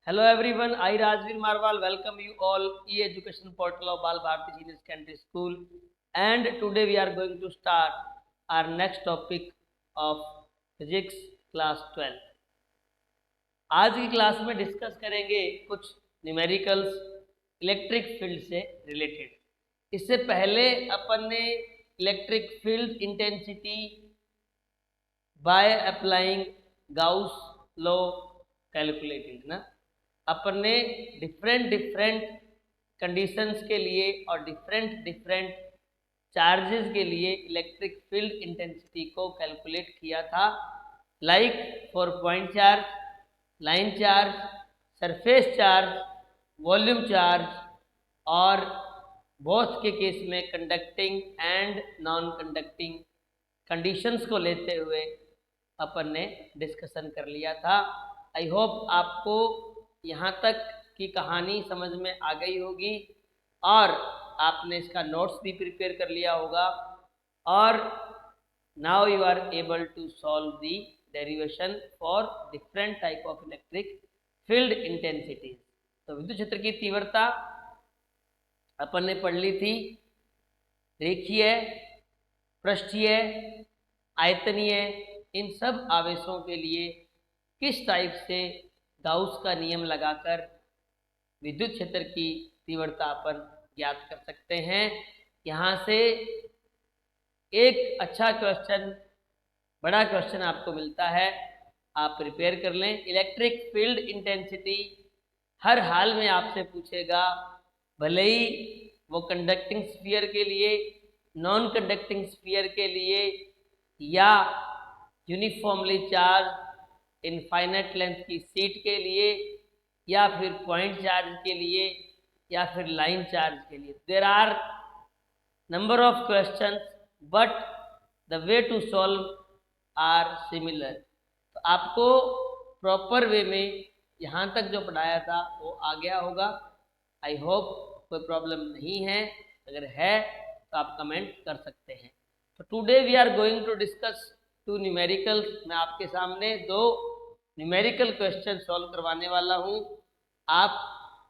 Hello everyone, I Rajveer Marwal welcome you all e-education portal of Bal Bharati Senior Secondary School, and today we are going to start our next topic of physics class 12. आज की class में discuss करेंगे कुछ numericals electric field से related. इससे पहले अपन ने electric field intensity by applying Gauss law calculated ना। अपन ने डिफरेंट कंडीशंस के लिए और डिफरेंट चार्जेस के लिए इलेक्ट्रिक फील्ड इंटेंसिटी को कैलकुलेट किया था, like for point charge, line charge, surface charge, volume charge, और बोथ के केस में conducting and non conducting conditions को लेते हुए अपन ने डिस्कशन कर लिया था। आई होप आपको यहाँ तक की कहानी समझ में आ गई होगी और आपने इसका नोट्स भी प्रिपेयर कर लिया होगा, और now you are able to solve the derivation for different type of electric field intensities. तो विद्युत क्षेत्र की तीव्रता अपन ने पढ़ ली थी, रेखीय, पृष्ठीय, आयतनीय, इन सब आवेशों के लिए किस टाइप से गाउस का नियम लगाकर विद्युत क्षेत्र की तीव्रता अपन ज्ञात कर सकते हैं। यहाँ से एक अच्छा क्वेश्चन, बड़ा क्वेश्चन आपको मिलता है, आप प्रिपेयर कर लें। इलेक्ट्रिक फील्ड इंटेंसिटी हर हाल में आपसे पूछेगा, भले ही वो कंडक्टिंग स्फीयर के लिए, नॉन कंडक्टिंग स्फीयर के लिए, या यूनिफॉर्मली चार्ज इनफाइनाइट लेंथ की सीट के लिए, या फिर पॉइंट चार्ज के लिए, या फिर लाइन चार्ज के लिए। There are number of questions but the way to solve are similar. तो आपको प्रॉपर वे में यहाँ तक जो पढ़ाया था वो आ गया होगा। आई होप कोई प्रॉब्लम नहीं है, अगर है तो आप कमेंट कर सकते हैं। तो today we are going to discuss two numericals. मैं आपके सामने दो न्यूमेरिकल क्वेश्चन सॉल्व करवाने वाला हूँ, आप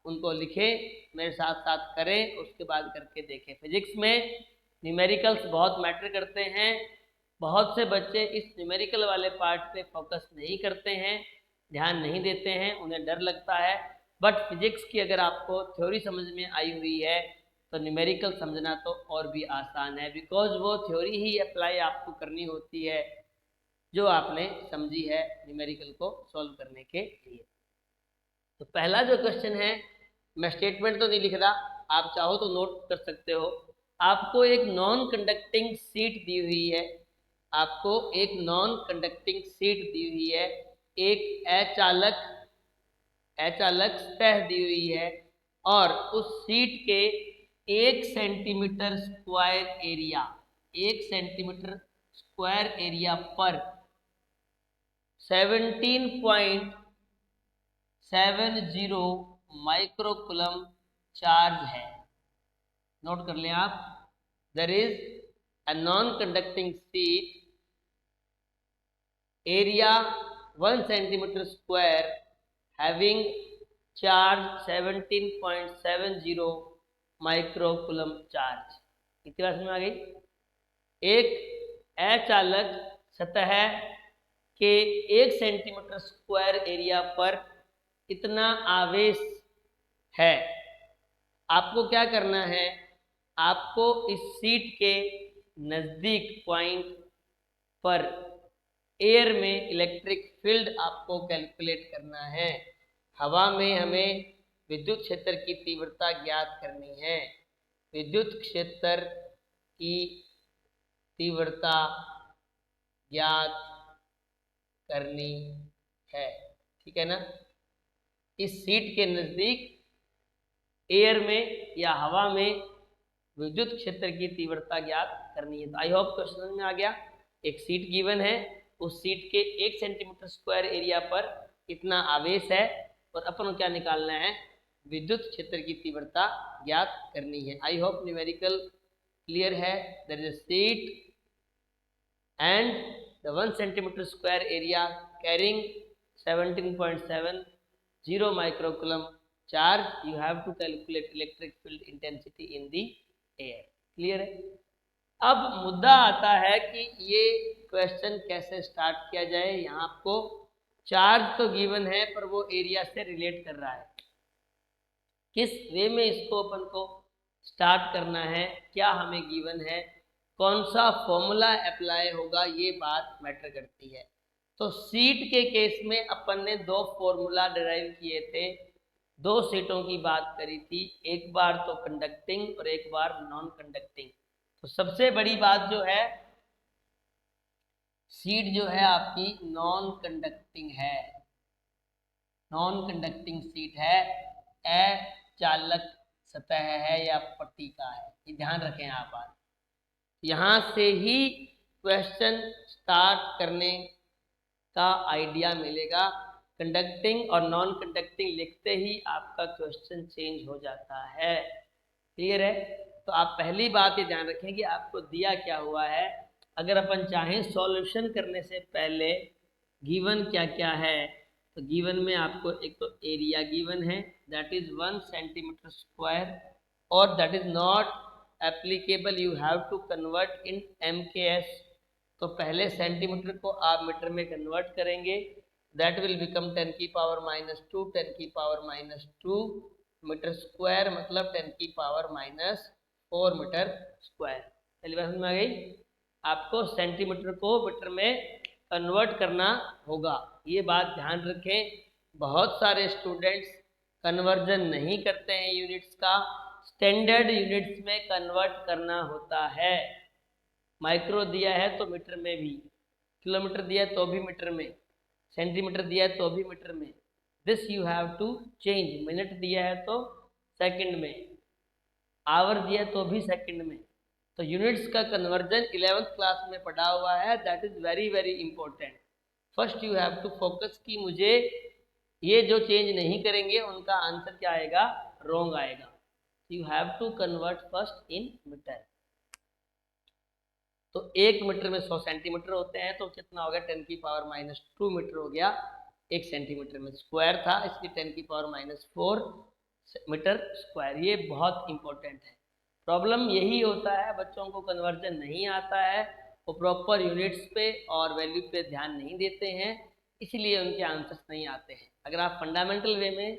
उनको लिखें, मेरे साथ साथ करें, उसके बाद करके देखें। फिजिक्स में न्यूमेरिकल्स बहुत मैटर करते हैं। बहुत से बच्चे इस न्यूमेरिकल वाले पार्ट पे फोकस नहीं करते हैं, ध्यान नहीं देते हैं, उन्हें डर लगता है। बट फिजिक्स की अगर आपको थ्योरी समझ में आई हुई है तो न्यूमेरिकल समझना तो और भी आसान है, बिकॉज वो थ्योरी ही अप्लाई आपको करनी होती है जो आपने समझी है न्यूमेरिकल को सॉल्व करने के लिए। तो पहला जो क्वेश्चन है, मैं स्टेटमेंट तो नहीं लिख रहा, आप चाहो तो नोट कर सकते हो। आपको एक नॉन कंडक्टिंग सीट दी हुई है, आपको एक नॉन कंडक्टिंग सीट दी हुई है, एक अचालक सतह दी हुई है, और उस सीट के 1 centimetre square area, 1 centimetre square area पर 17.70 माइक्रोकूलम चार्ज है। नोट कर लें आप, there is a non conducting sheet, area 1 centimetre square, having charge 17.70 microcoulomb charge. कितनी बात समझ में आ गई? एक अचालक सतह के 1 सेंटीमीटर स्क्वायर एरिया पर इतना आवेश है। आपको क्या करना है, आपको इस सीट के नज़दीक पॉइंट पर एयर में इलेक्ट्रिक फील्ड आपको कैलकुलेट करना है। हवा में हमें विद्युत क्षेत्र की तीव्रता ज्ञात करनी है, विद्युत क्षेत्र की तीव्रता ज्ञात करनी है, ठीक है ना। इस सीट के नज़दीक एयर में या हवा में विद्युत क्षेत्र की तीव्रता ज्ञात करनी है। तो आई होप क्वेश्चन में आ गया। एक सीट गिवन है, उस सीट के 1 सेंटीमीटर स्क्वायर एरिया पर इतना आवेश है, और अपन को क्या निकालना है, विद्युत क्षेत्र की तीव्रता ज्ञात करनी है। आई होप न्यूमेरिकल क्लियर है। There is a sheet and the 1 centimeter square area carrying 17.7 0 microcoulomb charge, you have to calculate electric field intensity in the air. Clear है? अब मुद्दा आता है कि ये क्वेश्चन कैसे स्टार्ट किया जाए। यहाँ आपको चार्ज तो गिवन है पर वो एरिया से रिलेट कर रहा है, किस वे में इसको अपन को स्टार्ट करना है, क्या हमें गिवन है, कौन सा फॉर्मूला अप्लाई होगा, ये बात मैटर करती है। तो सीट के केस में अपन ने दो फॉर्मूला डिराइव किए थे, दो सीटों की बात करी थी, एक बार तो कंडक्टिंग और एक बार नॉन कंडक्टिंग। तो सबसे बड़ी बात जो है, सीट जो है आपकी नॉन कंडक्टिंग है, नॉन कंडक्टिंग सीट है, अचालक सतह है या पट्टिका है, ये ध्यान रखें आप बात। यहाँ से ही क्वेश्चन स्टार्ट करने का आइडिया मिलेगा। कंडक्टिंग और नॉन कंडक्टिंग लिखते ही आपका क्वेश्चन चेंज हो जाता है। क्लियर है? तो आप पहली बात ये ध्यान रखें कि आपको दिया क्या हुआ है। अगर अपन चाहें सॉल्यूशन करने से पहले गिवन क्या क्या है, तो गिवन में आपको एक तो एरिया गिवन है, दैट इज 1 सेंटीमीटर स्क्वायर, और that is not applicable, you have to convert in MKS। तो पहले सेंटीमीटर को आप मीटर में कन्वर्ट करेंगे, दैट विल बिकम 10 की पावर -2, 10 की पावर -2 मीटर स्क्वायर, मतलब 10 की पावर -4 मीटर स्क्वायर। पहली बात समझ में आ गई? आपको सेंटीमीटर को मीटर में कन्वर्ट करना होगा, ये बात ध्यान रखें। बहुत सारे स्टूडेंट्स कन्वर्जन नहीं करते हैं यूनिट्स का, स्टैंडर्ड यूनिट्स में कन्वर्ट करना होता है। माइक्रो दिया है तो मीटर में भी, किलोमीटर दिया है तो भी मीटर में, सेंटीमीटर दिया है तो भी मीटर में, this you have to change. Minute दिया है तो सेकंड में, आवर दिया है तो भी सेकंड में। तो यूनिट्स का कन्वर्जन 11th क्लास में पढ़ा हुआ है, that is very very important. First you have to focus कि मुझे ये जो चेंज नहीं करेंगे उनका आंसर क्या आएगा, रॉन्ग आएगा। You have to convert first in metre. तो 1 मीटर में 100 सेंटीमीटर होते हैं, तो कितना हो गया, 10 की पावर -2 मीटर हो गया 1 सेंटीमीटर में। स्क्वायर था इसलिए 10 की पावर -4 मीटर स्क्वायर। ये बहुत इंपॉर्टेंट है। प्रॉब्लम यही होता है, बच्चों को कन्वर्जन नहीं आता है, वो प्रॉपर यूनिट्स पे और वैल्यू पे ध्यान नहीं देते हैं, इसलिए उनके आंसर्स नहीं आते हैं। अगर आप फंडामेंटल वे में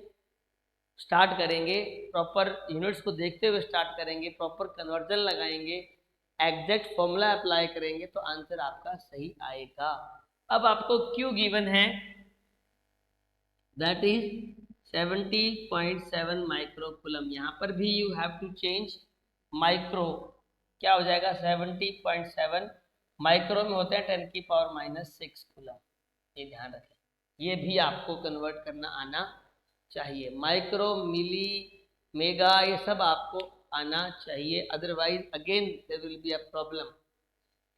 स्टार्ट करेंगे, प्रॉपर यूनिट्स को देखते हुए स्टार्ट करेंगे, प्रॉपर कन्वर्जन लगाएंगे, एग्जैक्ट फॉर्मूला अप्लाई करेंगे, तो आंसर आपका सही आएगा। अब आपको क्यू गिवन है, दैट इज 70.7 माइक्रोकुलम। यहाँ पर भी you have to change micro, क्या हो जाएगा 70.7 माइक्रो में होते हैं 10 की पावर -6 कुलम। ये ध्यान रखें, ये भी आपको कन्वर्ट करना आना चाहिए। माइक्रो, मिली, मेगा, ये सब आपको आना चाहिए, otherwise again there will be a problem,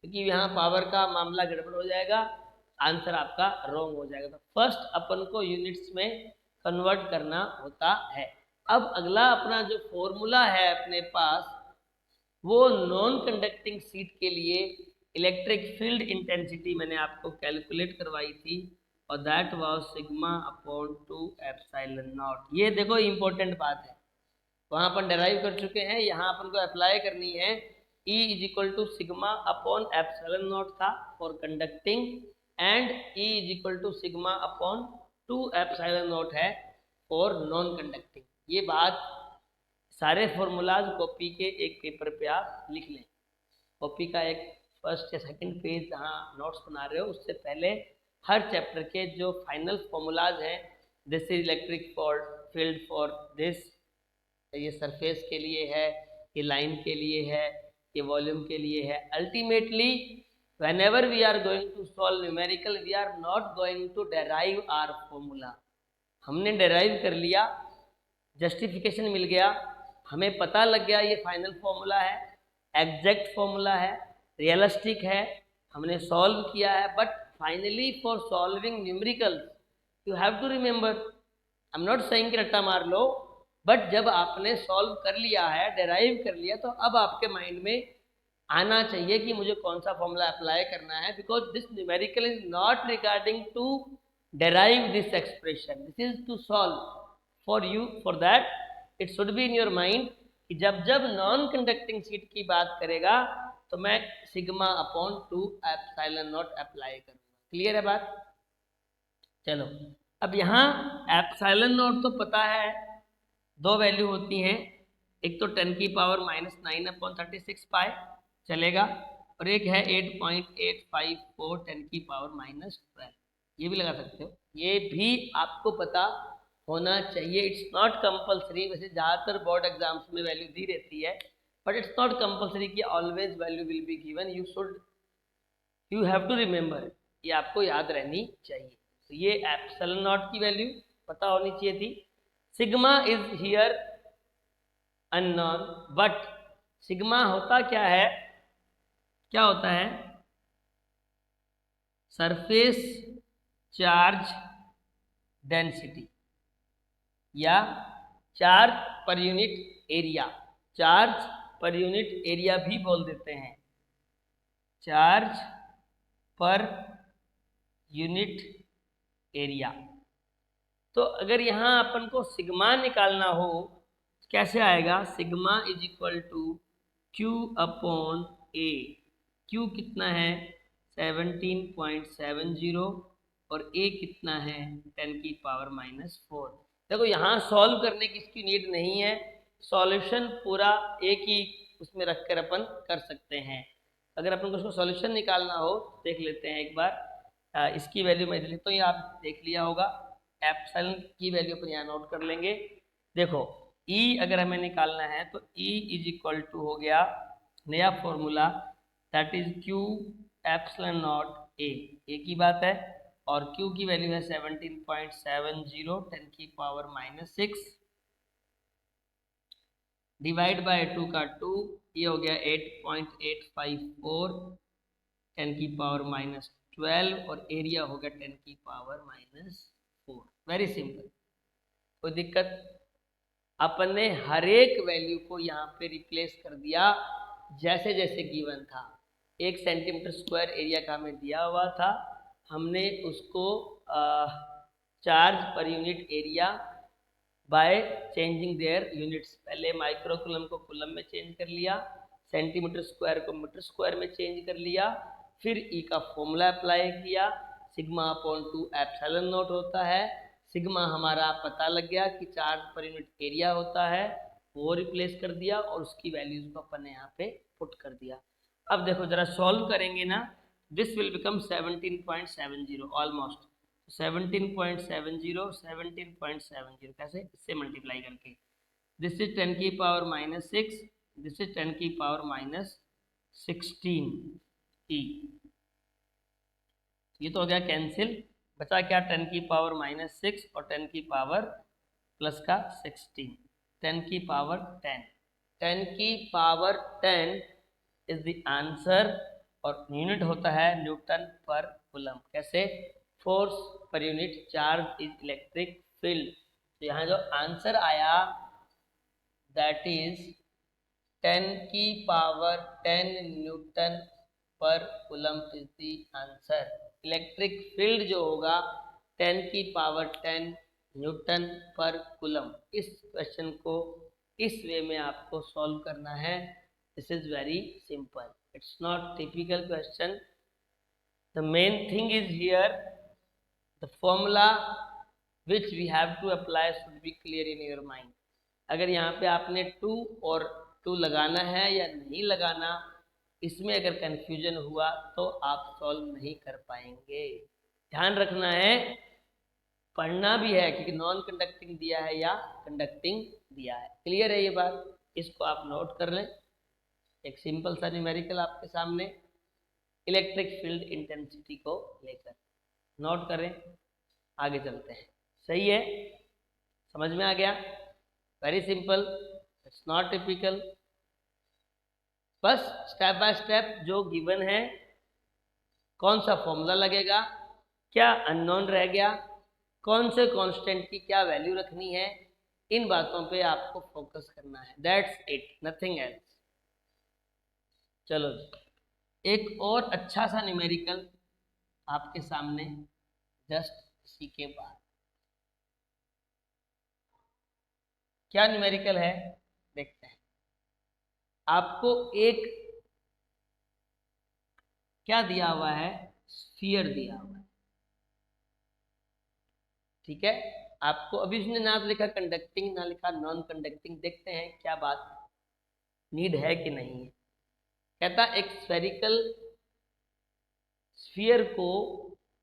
क्योंकि यहाँ पावर का मामला गड़बड़ हो जाएगा, आंसर आपका रॉन्ग हो जाएगा। तो फर्स्ट अपन को यूनिट्स में कन्वर्ट करना होता है। अब अगला अपना जो फॉर्मूला है अपने पास, वो नॉन कंडक्टिंग सीट के लिए इलेक्ट्रिक फील्ड इंटेंसिटी मैंने आपको कैलकुलेट करवाई थी, और दैट वाज σ/2 एप्सिलॉन नॉट। ये देखो इंपॉर्टेंट बात है, वहाँ अपन डेराइव कर चुके हैं, यहाँ अपन को अप्लाई करनी है। E = σ/ε नॉट था for conducting, and E = σ/2 naught है फॉर नॉन कंडक्टिंग। ये बात सारे फॉर्मूलाज कॉपी के एक पेपर पे आप लिख लें। कॉपी का एक फर्स्ट या सेकंड पेज जहाँ नोट्स बना रहे हो, उससे पहले हर चैप्टर के जो फाइनल फॉर्मूलाज हैं, this is electric field for this, ये सरफेस के लिए है, ये लाइन के लिए है, ये वॉल्यूम के लिए है। Ultimately whenever we are going to solve numerical, we are not going to derive our formula। हमने डेराइव कर लिया, जस्टिफिकेशन मिल गया, हमें पता लग गया ये फाइनल फॉर्मूला है, एग्जैक्ट फॉर्मूला है, रियलिस्टिक है, हमने सॉल्व किया है। But finally for solving numericals you have to remember, I am not saying कि रट्टा मार लो, बट जब आपने सॉल्व कर लिया है, डेराइव कर लिया, तो अब आपके माइंड में आना चाहिए कि मुझे कौन सा फॉर्मूला अप्लाई करना है, because this numerical is not regarding to derive this expression. This is to solve for you. For that it should be in your mind कि जब जब नॉन कंडक्टिंग शीट की बात करेगा तो मैं sigma upon 2 epsilon not apply करूंगा। Clear है बात? चलो अब यहाँ एप्सिलॉन नॉट तो पता है, दो वैल्यू होती हैं, एक तो 10 की पावर -9 अपॉन 36 पाई चलेगा, और एक है 8.854 10 की पावर -12, ये भी लगा सकते हो, ये भी आपको पता होना चाहिए। इट्स नॉट कंपलसरी, वैसे ज़्यादातर बोर्ड एग्जाम्स में वैल्यू दी रहती है, बट इट्स नॉट कंपलसरी कि always value will be given, you have to remember, ये आपको याद रहनी चाहिए। तो ये एप्सिलॉन नॉट की वैल्यू पता होनी चाहिए थी। Sigma is here unknown, but sigma होता क्या है, क्या होता है? सरफेस चार्ज डेंसिटी या charge per unit area, charge per unit area भी बोल देते हैं, चार्ज पर यूनिट एरिया। तो अगर यहाँ अपन को सिग्मा निकालना हो कैसे आएगा? Sigma is equal to Q upon A. Q कितना है? 17.70 और ए कितना है? 10 की पावर -4। देखो यहाँ सॉल्व करने की इसकी नीड नहीं है, सॉल्यूशन पूरा एक ही उसमें रखकर अपन कर सकते हैं। अगर अपन को उसको सॉल्यूशन निकालना हो देख लेते हैं एक बार। इसकी वैल्यू मैं लिखता हूँ, आप देख लिया होगा, एप्सिलॉन की वैल्यू अपन यहाँ नोट कर लेंगे। देखो E अगर हमें निकालना है तो E इज इक्वल टू हो गया नया formula, that is Q epsilon not a की बात है, और Q की वैल्यू है 17.70 10 की पावर -6 डिवाइड बाय 2 का 2, ये हो गया 8.854 10 की पावर -12 और एरिया हो गया 10 की पावर -4। वेरी सिंपल, कोई दिक्कत? अपन ने हर एक वैल्यू को यहाँ पे रिप्लेस कर दिया जैसे जैसे गिवन था। 1 सेंटीमीटर स्क्वायर एरिया का हमें दिया हुआ था, हमने उसको charge per unit area by changing their units, पहले माइक्रोकुलम को कुलम में चेंज कर लिया, सेंटीमीटर स्क्वायर को मीटर स्क्वायर में चेंज कर लिया, फिर ई का फॉर्मूला अप्लाई किया, सिग्मा अपॉन 2 एप्सिलॉन नॉट होता है। सिग्मा हमारा पता लग गया कि चार्ज पर यूनिट एरिया होता है, वो रिप्लेस कर दिया और उसकी वैल्यूज को अपन ने यहाँ पे पुट कर दिया। अब देखो जरा सॉल्व करेंगे ना, दिस विल बिकम 17.70 ऑलमोस्ट, 17.70 कैसे? इससे मल्टीप्लाई करके, दिस इज 10 की पावर -6, दिस इज 10 की पावर -16 ई, ये तो हो गया कैंसिल, बचा क्या? 10 की पावर -6 और 10 की पावर प्लस का 16, 10 की पावर 10, 10 की पावर 10 इज द आंसर, और यूनिट होता है न्यूटन पर कूलम। कैसे? Force per unit charge is electric field. तो यहाँ जो आंसर आया दैट इज 10 की पावर 10 न्यूटन पर coulomb is the answer. Electric field जो होगा 10 की पावर 10 न्यूटन पर कूलम। इस क्वेश्चन को इस वे में आपको सॉल्व करना है। This is very simple, it's not typical question. The main thing is here the formula which we have to apply should be clear in your mind। अगर यहाँ पे आपने 2 और 2 लगाना है या नहीं लगाना, इसमें अगर कंफ्यूजन हुआ तो आप सॉल्व नहीं कर पाएंगे। ध्यान रखना है, पढ़ना भी है क्योंकि नॉन कंडक्टिंग दिया है या कंडक्टिंग दिया है। क्लियर है ये बात? इसको आप नोट कर लें। एक सिंपल सा न्यूमेरिकल आपके सामने इलेक्ट्रिक फील्ड इंटेंसिटी को लेकर, नोट करें, आगे चलते हैं। सही है? समझ में आ गया? Very simple, it's not typical. बस स्टेप बाय स्टेप जो गिवन है, कौन सा फॉर्मूला लगेगा, क्या अननोन रह गया, कौन से कांस्टेंट की क्या वैल्यू रखनी है, इन बातों पे आपको फोकस करना है। That's it, nothing else. चलो एक और अच्छा सा न्यूमेरिकल आपके सामने जस्ट इसी के बाद क्या न्यूमेरिकल है देखते हैं। आपको एक क्या दिया हुआ है, स्फीयर दिया हुआ है, ठीक है। आपको अभी उसने ना तो लिखा कंडक्टिंग ना लिखा नॉन कंडक्टिंग, देखते हैं क्या बात नीड है कि नहीं है। कहता एक स्फेरिकल स्फीयर को,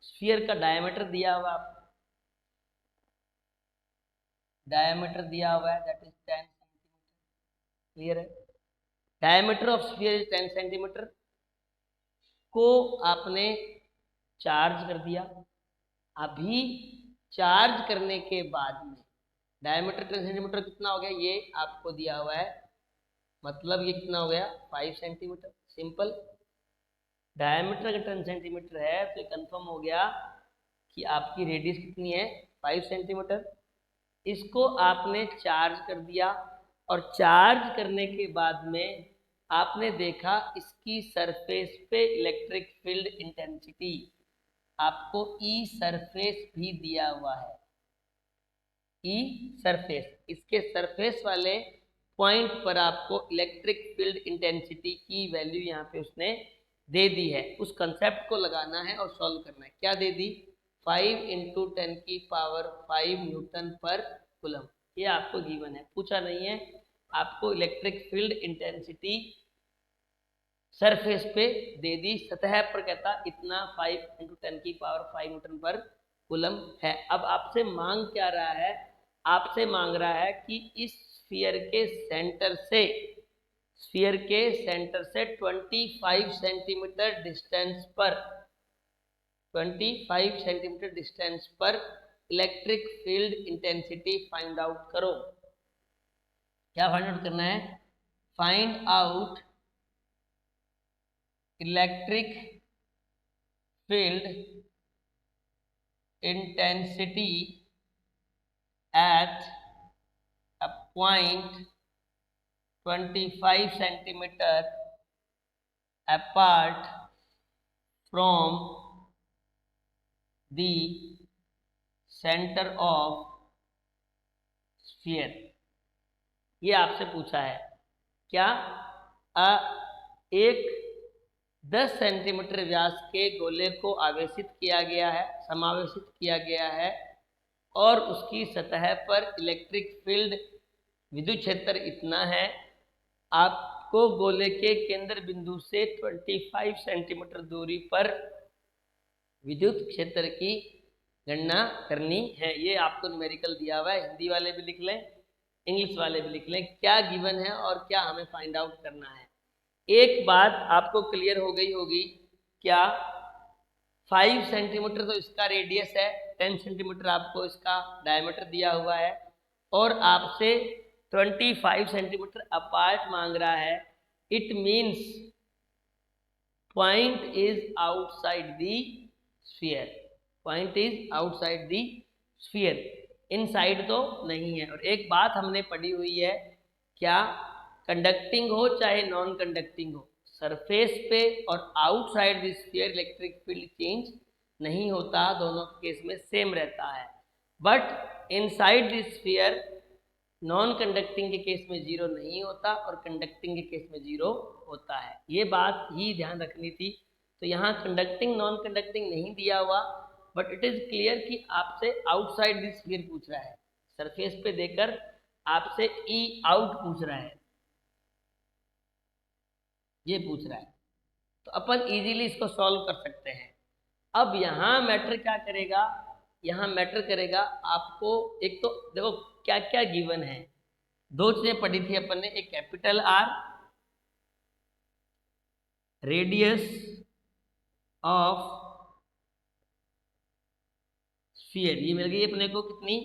स्फीयर का डायमीटर दिया हुआ, डायमीटर दिया हुआ है दैट इज 10 सेंटीमीटर, क्लियर है। Diameter of sphere is 10 centimetre को आपने चार्ज कर दिया। अभी चार्ज करने के बाद में डायमीटर 10 सेंटीमीटर कितना हो गया, ये आपको दिया हुआ है, मतलब ये कितना हो गया 5 सेंटीमीटर। सिंपल, डायमीटर अगर 10 सेंटीमीटर है तो कंफर्म हो गया कि आपकी रेडियस कितनी है 5 सेंटीमीटर। इसको आपने चार्ज कर दिया और चार्ज करने के बाद में आपने देखा इसकी सरफेस पे इलेक्ट्रिक फील्ड इंटेंसिटी, आपको ई सरफेस भी दिया हुआ है। ई सरफेस, इसके सरफेस वाले पॉइंट पर आपको इलेक्ट्रिक फील्ड इंटेंसिटी की वैल्यू यहाँ पे उसने दे दी है। उस कंसेप्ट को लगाना है और सॉल्व करना है। क्या दे दी, 5 × 10⁵ न्यूटन पर कूलम, ये आपको गिवन है, पूछा नहीं है। आपको इलेक्ट्रिक फील्ड इंटेंसिटी सरफेस पे दे दी, सतह पर कहता इतना 5 × 10⁵ न्यूटन पर कूलम है। अब आपसे मांग क्या रहा है, आपसे मांग रहा है कि इस स्फीयर के सेंटर से, स्फीयर के सेंटर से 25 सेंटीमीटर डिस्टेंस पर, 25 सेंटीमीटर डिस्टेंस पर electric field intensity find out करो। क्या फाइंड आउट करना है, find out electric field intensity at a point 25 centimeter apart from the center of sphere। ये आपसे पूछा है क्या, एक 10 सेंटीमीटर व्यास के गोले को आवेशित किया गया है, समावेशित किया गया है और उसकी सतह पर इलेक्ट्रिक फील्ड विद्युत क्षेत्र इतना है। आपको गोले के केंद्र बिंदु से 25 सेंटीमीटर दूरी पर विद्युत क्षेत्र की गणना करनी है। ये आपको न्यूमेरिकल दिया हुआ है, हिंदी वाले भी लिख लें इंग्लिश वाले भी लिख लें, क्या गिवन है और क्या हमें फाइंड आउट करना है। एक बात आपको क्लियर हो गई होगी, क्या 5 सेंटीमीटर तो इसका रेडियस है, 10 सेंटीमीटर आपको इसका डायमीटर दिया हुआ है और आपसे 25 सेंटीमीटर अपार्ट मांग रहा है। It means point is outside the sphere, point is outside the sphere, inside तो नहीं है। और एक बात हमने पढ़ी हुई है, क्या कंडक्टिंग हो चाहे नॉन कंडक्टिंग हो, सरफेस पे और outside the sphere electric field change नहीं होता, दोनों केस में सेम रहता है। But inside the sphere non conducting के केस में जीरो नहीं होता और कंडक्टिंग के केस में जीरो होता है। ये बात ही ध्यान रखनी थी। तो यहाँ कंडक्टिंग नॉन कंडक्टिंग नहीं दिया हुआ, बट इट इज क्लियर कि आपसे आउटसाइड द स्फीयर पूछ रहा है, सरफेस पे देकर आपसे ई आउट पूछ रहा है, ये पूछ रहा है। तो अपन इजीली इसको सॉल्व कर सकते हैं। अब यहाँ मैटर क्या करेगा, यहाँ मैटर करेगा आपको, एक तो देखो क्या क्या गिवन है, दो चीजें पढ़ी थी अपन ने, एक capital R radius of sphere, ये मिल गई अपने को कितनी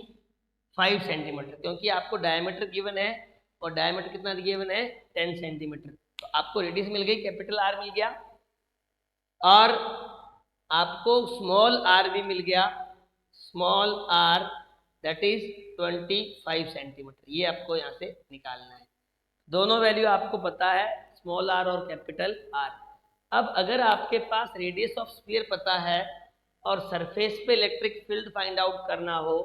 5 सेंटीमीटर, क्योंकि आपको डायमीटर गिवन है और डायमीटर कितना गिवन है 10 सेंटीमीटर। तो आपको रेडियस मिल गई, कैपिटल आर मिल गया और आपको स्मॉल आर भी मिल गया, small R that is 25 centimetre. ये आपको यहाँ से निकालना है, दोनों वैल्यू आपको पता है, स्मॉल आर और कैपिटल आर। अब अगर आपके पास रेडियस ऑफ स्फीयर पता है और सरफेस पे इलेक्ट्रिक फील्ड फाइंड आउट करना हो,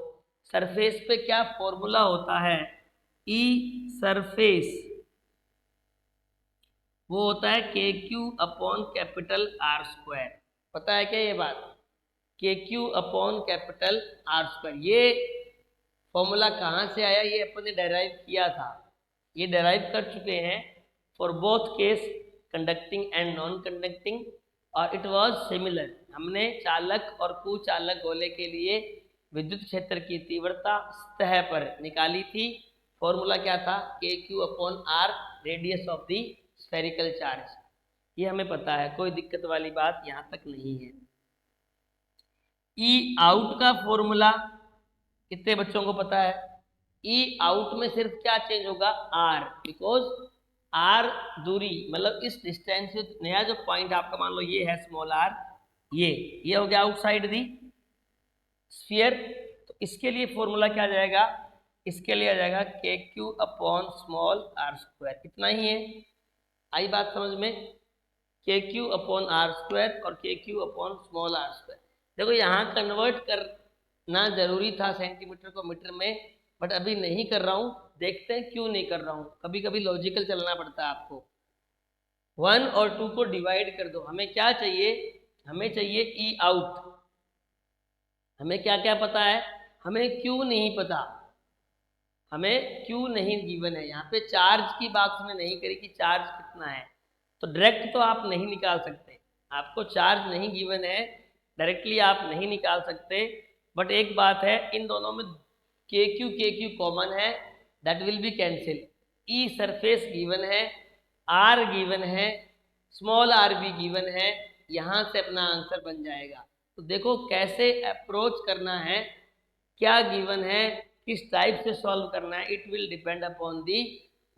सरफेस पे क्या फॉर्मूला होता है, ई सरफेस वो होता है के Q upon capital R square. पता है क्या ये बात, के Q upon capital R square. ये फॉर्मूला कहाँ से आया, ये अपन ने डेराइव किया था, ये डेराइव कर चुके हैं for both case conducting and non conducting, और इट वाज सिमिलर। हमने चालक और कुचालक गोले के लिए विद्युत क्षेत्र की तीव्रता सतह पर निकाली थी। फॉर्मूला क्या था, K Q upon R radius of the spherical charge. ये हमें पता है, कोई दिक्कत वाली बात यहाँ तक नहीं है। ई आउट का फॉर्मूला कितने बच्चों को पता है, ई आउट में सिर्फ क्या चेंज होगा, आर, बिकॉज आर दूरी, मतलब इस डिस्टेंस से नया जो पॉइंट आपका मान लो ये है स्मॉल आर, ये हो गया आउटसाइड दी स्फीयर। तो इसके लिए फॉर्मूला क्या आ जाएगा, इसके लिए आ जाएगा K Q upon small R square. इतना ही है, आई बात समझ में, के क्यू अपॉन आर स्क्वायर और K Q upon small R square. देखो यहाँ कन्वर्ट करना जरूरी था सेंटीमीटर को मीटर में, बट अभी नहीं कर रहा हूँ, देखते हैं क्यों नहीं कर रहा हूँ। कभी कभी लॉजिकल चलना पड़ता है आपको। 1 और 2 को डिवाइड कर दो, हमें क्या चाहिए, हमें चाहिए ई आउट। हमें क्या क्या पता है, हमें क्यों नहीं पता, हमें क्यों नहीं गिवन है। यहाँ पे चार्ज की बात हमने नहीं करी कि चार्ज कितना है, तो डायरेक्ट तो आप नहीं निकाल सकते, आपको चार्ज नहीं गिवन है, डायरेक्टली आप नहीं निकाल सकते। बट एक बात है, इन दोनों में के क्यू कॉमन है, that will be cancel. E surface given है, आर गिवन है, स्मॉल आर भी गिवन है, यहाँ से अपना आंसर बन जाएगा। तो देखो कैसे अप्रोच करना है, क्या गिवन है, किस टाइप से सॉल्व करना है, it will depend upon the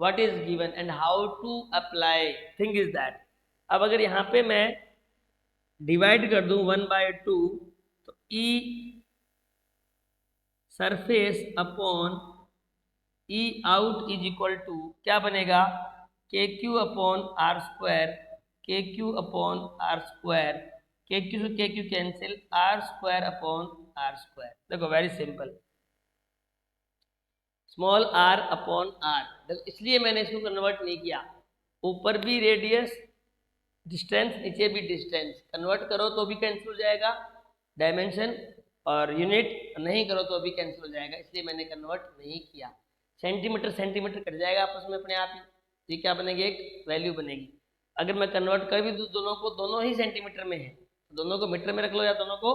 what is given and how to apply, thing is that. अब अगर यहाँ पे मैं डिवाइड कर दूं 1/2, तो E surface upon E out is equal to क्या बनेगा, K Q upon R square, K Q upon R square, K Q से K Q cancel, R square upon R square. देखो very simple, small R upon R. देखो इसलिए मैंने इसको convert नहीं किया, ऊपर भी रेडियस डिस्टेंस, नीचे भी डिस्टेंस, कन्वर्ट करो तो भी कैंसिल हो जाएगा डायमेंशन, और यूनिट नहीं करो तो भी कैंसिल हो जाएगा, इसलिए मैंने कन्वर्ट नहीं किया। सेंटीमीटर सेंटीमीटर कट जाएगा आपस में अपने आप ही, तो ये क्या बनेगी, एक वैल्यू बनेगी। अगर मैं कन्वर्ट कर भी दूँ दोनों को, दोनों ही सेंटीमीटर में है, दोनों को मीटर में रख लो या दोनों को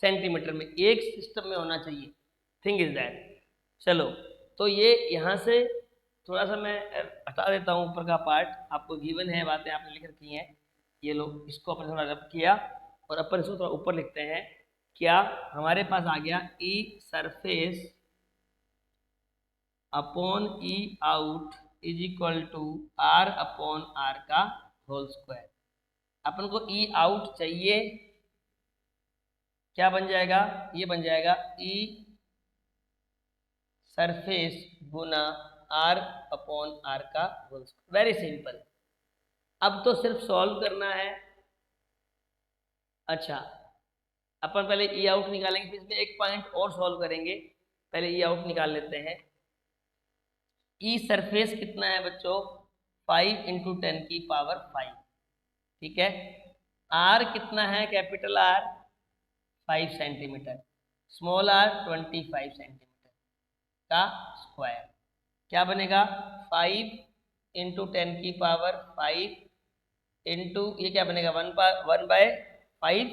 सेंटीमीटर में, एक सिस्टम में होना चाहिए, थिंग इज दैट। चलो तो ये यहाँ से थोड़ा सा मैं हटा देता हूँ, ऊपर का पार्ट आपको गिवन है, बातें आपने लिख रखी हैं, ये लो इसको अपन थोड़ा रब किया और अपन इसको थोड़ा ऊपर लिखते हैं। क्या हमारे पास आ गया, E surface upon E out is equal to R upon R का होल स्क्वायर। अपन को ई आउट चाहिए, क्या बन जाएगा, ये बन जाएगा ई सरफेस गुना आर अपॉन आर का होल स्क्वायर। Very simple. अब तो सिर्फ सॉल्व करना है। अच्छा, अपन पहले ई आउट निकालेंगे, फिर इसमें एक पॉइंट और सॉल्व करेंगे, पहले ई आउट निकाल लेते हैं। ई सरफेस कितना है बच्चों, 5 × 10⁵, ठीक है। आर कितना है, capital R 5 centimetre, small R 25 centimetre का स्क्वायर। क्या बनेगा, 5 × 10⁵ इंटू ये क्या बनेगा, 1/5,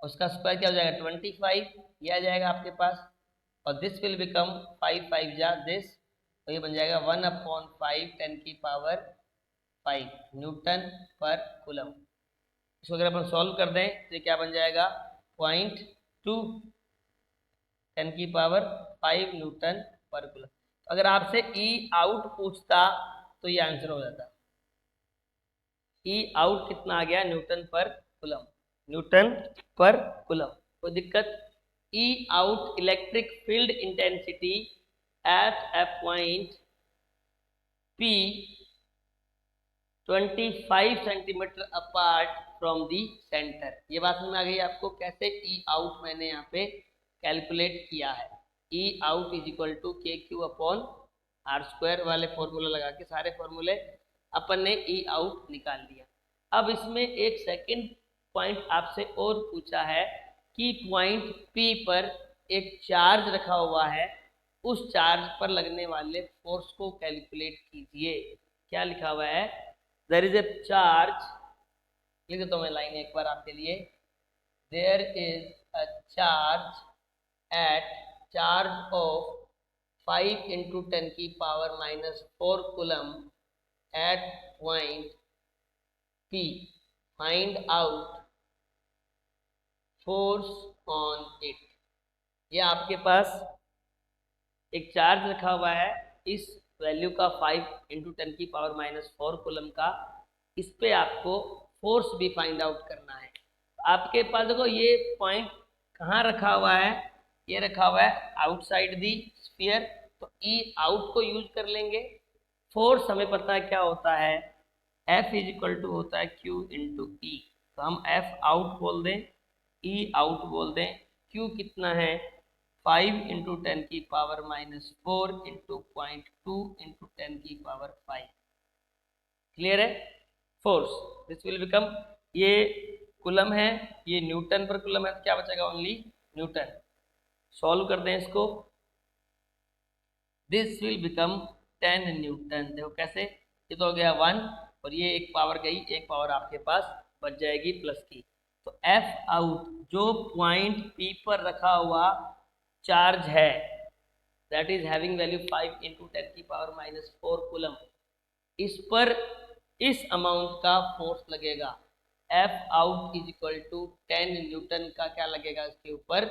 उसका स्क्वायर क्या हो जाएगा 25, ये आ जाएगा आपके पास, और दिस विल बिकम 5 5 जा दिस, तो ये बन जाएगा 1/5 10⁵ न्यूटन पर कूलम। इसको अगर अपन सॉल्व कर दें तो ये क्या बन जाएगा, 0.2 10⁵ न्यूटन पर कूलम। अगर आपसे ई आउट पूछता तो ये आंसर हो जाता। ई आउट कितना आ गया, न्यूटन पर कूलम, न्यूटन पर कूलम, कोई दिक्कत। E out electric field intensity at a point P 25 centimetre apart from the centre. ये बात समझ में आ गई आपको कैसे ई आउट मैंने यहाँ पे कैलकुलेट किया है। ई आउट इज इक्वल टू के क्यू अपॉन आर स्क्वायर वाले फॉर्मूला लगा के सारे फॉर्मूले अपन ने ई आउट निकाल लिया। अब इसमें एक सेकंड पॉइंट आपसे और पूछा है कि पॉइंट पी पर एक चार्ज रखा हुआ है, उस चार्ज पर लगने वाले फोर्स को कैलकुलेट कीजिए। क्या लिखा हुआ है? देयर इज ए चार्ज, लिख देता हूं मैं लाइन एक बार आपके लिए। There is a charge at charge of 5 into 10 की power -4 coulomb at point P, find out force on it. ये आपके पास एक चार्ज रखा हुआ है, इस वैल्यू का 5 into 10 की पावर -4 कूलम का, इस पे आपको फोर्स भी फाइंड आउट करना है। आपके पास देखो ये पॉइंट कहाँ रखा हुआ है, ये रखा हुआ है आउटसाइड दी स्फीयर, तो ई आउट को यूज कर लेंगे। फोर्स हमें पता है क्या होता है, F इज इक्वल टू होता है Q इंटू ई, तो हम F आउट बोल दें, ई आउट बोल दें। Q कितना है? 5 into 10 की पावर -4 इंटू 0.2 इंटू 10 की पावर 5। क्लियर है? फोर्स दिस विल बिकम, ये कूलम है, ये न्यूटन पर कूलम है, तो क्या बचेगा? Only Newton. सॉल्व कर दें इसको, दिस विल बिकम 10 न्यूटन। देखो कैसे, ये तो हो गया 1 और ये एक पावर गई, एक पावर आपके पास बच जाएगी प्लस की। तो एफ आउट जो पॉइंट पी पर रखा हुआ चार्ज है, that is having value 5 into 10 की पावर -4 कूलम, इस पर इस अमाउंट का फोर्स लगेगा। F out is equal to 10 newton का क्या लगेगा? इसके ऊपर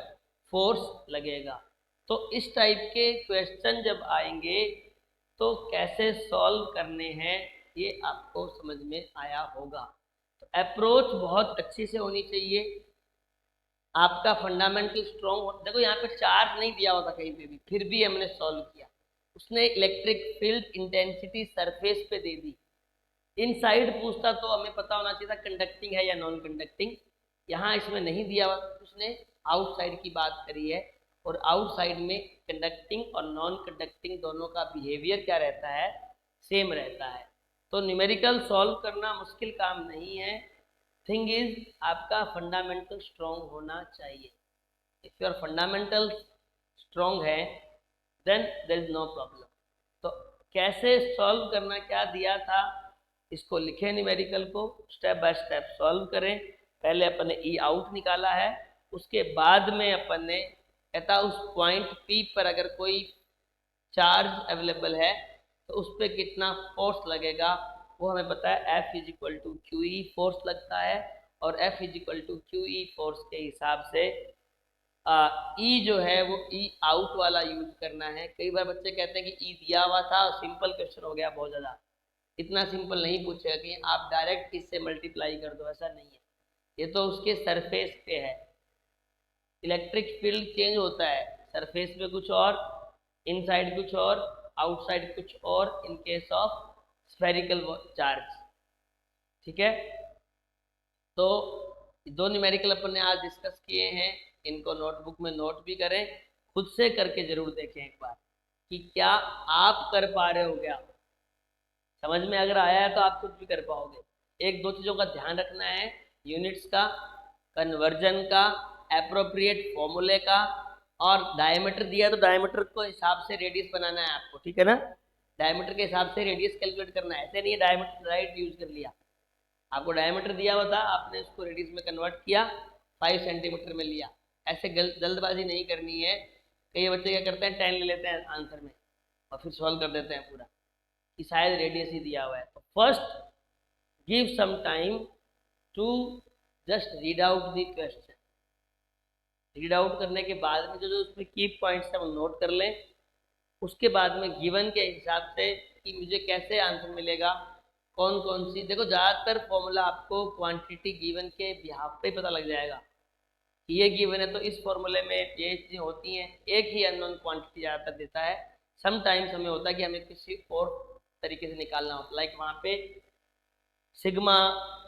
फोर्स लगेगा। तो इस टाइप के क्वेश्चन जब आएंगे तो कैसे सॉल्व करने हैं ये आपको समझ में आया होगा। तो अप्रोच बहुत अच्छी से होनी चाहिए, आपका फंडामेंटल स्ट्रॉन्ग। देखो यहाँ पे चार्ज नहीं दिया होता कहीं पे भी, फिर भी हमने सॉल्व किया। उसने इलेक्ट्रिक फील्ड इंटेंसिटी सरफेस पे दे दी, इनसाइड पूछता तो हमें पता होना चाहिए था कंडक्टिंग है या नॉन कंडक्टिंग। यहाँ इसमें नहीं दिया हुआ, उसने आउटसाइड की बात करी है, और आउटसाइड में कंडक्टिंग और नॉन कंडक्टिंग दोनों का बिहेवियर क्या रहता है? सेम रहता है। तो न्यूमेरिकल सॉल्व करना मुश्किल काम नहीं है। थिंग इज आपका फंडामेंटल स्ट्रॉन्ग होना चाहिए। इफ योर फंडामेंटल स्ट्रॉन्ग है then there is no problem. तो कैसे सॉल्व करना, क्या दिया था, इसको लिखें, न्यूमेरिकल को स्टेप बाय स्टेप सॉल्व करें। पहले अपन ने ई आउट निकाला है, उसके बाद में अपन ने कहता उस पॉइंट पी पर अगर कोई चार्ज अवेलेबल है तो उस पर कितना फोर्स लगेगा वो हमें पता है। F is equal to Q E force लगता है, और F is equal to Q E force के हिसाब से ई जो है वो ई आउट वाला यूज करना है। कई बार बच्चे कहते हैं कि ई दिया हुआ था और सिंपल क्वेश्चन हो गया बहुत ज़्यादा, इतना सिंपल नहीं पूछेगा कि आप डायरेक्ट इससे मल्टीप्लाई कर दो, ऐसा नहीं है। ये तो उसके सरफेस पे है, इलेक्ट्रिक फील्ड चेंज होता है, सरफेस पे कुछ और, इनसाइड कुछ और, आउटसाइड कुछ और, in case of spherical charge. ठीक है, तो दो न्यूमेरिकल अपन ने आज डिस्कस किए हैं, इनको नोटबुक में नोट भी करें, खुद से करके जरूर देखें एक बार कि क्या आप कर पा रहे हो। क्या समझ में अगर आया है तो आप खुद भी कर पाओगे। एक दो चीज़ों का ध्यान रखना है, यूनिट्स का, कन्वर्जन का, एप्रोप्रिएट फॉर्मूले का, और डायमीटर दिया तो डायमीटर को हिसाब से रेडियस बनाना है आपको, ठीक है ना। डायमीटर के हिसाब से रेडियस कैलकुलेट करना है, ऐसे नहीं है डायमीटर राइट यूज कर लिया। आपको डायमीटर दिया हुआ था, आपने उसको रेडियस में कन्वर्ट किया, 5 सेंटीमीटर में लिया। ऐसे जल्दबाजी नहीं करनी है। कई बच्चे क्या करते हैं, 10 ले लेते हैं आंसर में और फिर सॉल्व कर देते हैं पूरा कि शायद रेडियस ही दिया हुआ है। तो first give some time to just read out the question. Read out करने के बाद में जो जो उसमें की पॉइंट्स है वो नोट कर लें। उसके बाद में गिवन के हिसाब से कि मुझे कैसे आंसर मिलेगा, कौन कौन सी, देखो ज़्यादातर फॉर्मूला आपको क्वांटिटी गिवन के बिहाफ पे पता लग जाएगा कि ये गिवन है तो इस फॉर्मूले में ये चीज़ें होती हैं। एक ही अननोन क्वांटिटी ज़्यादातर देता है, समटाइम्स हमें होता है कि हमें किसी और तरीके से निकालना होता है। लाइक वहाँ पे सिग्मा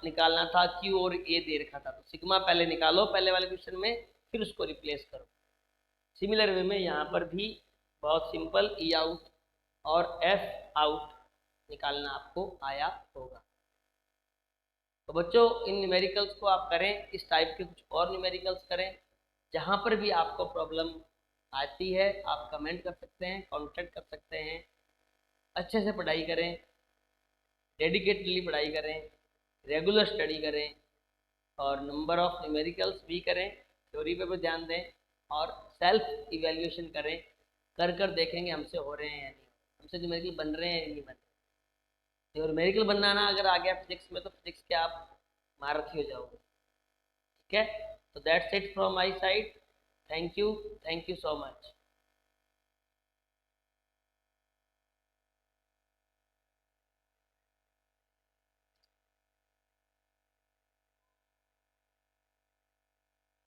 निकालना था, क्यू और ए दे रखा था, तो सिग्मा पहले निकालो पहले वाले क्वेश्चन में, फिर उसको रिप्लेस करो। सिमिलर वे में यहाँ पर भी बहुत सिंपल ई आउट और एफ आउट निकालना आपको आया होगा। तो बच्चों इन न्यूमेरिकल्स को आप करें, इस टाइप के कुछ और न्यूमेरिकल्स करें। जहाँ पर भी आपको प्रॉब्लम आती है आप कमेंट कर सकते हैं, कॉन्टेक्ट कर सकते हैं। अच्छे से पढ़ाई करें, डेडिकेटली पढ़ाई करें, रेगुलर स्टडी करें और नंबर ऑफ न्यूमेरिकल्स भी करें, थ्योरी पे भी ध्यान दें और सेल्फ इवेल्युएशन करें। कर कर देखेंगे हमसे हो रहे हैं या नहीं, हमसे न्यूमेरिकल बन रहे हैं या नहीं बन रहे। और न्यूमेरिकल बनाना अगर आ गया फिजिक्स में तो फिजिक्स के आप महारथी हो जाओगे। ठीक है, तो that's it from my side. Thank you so much.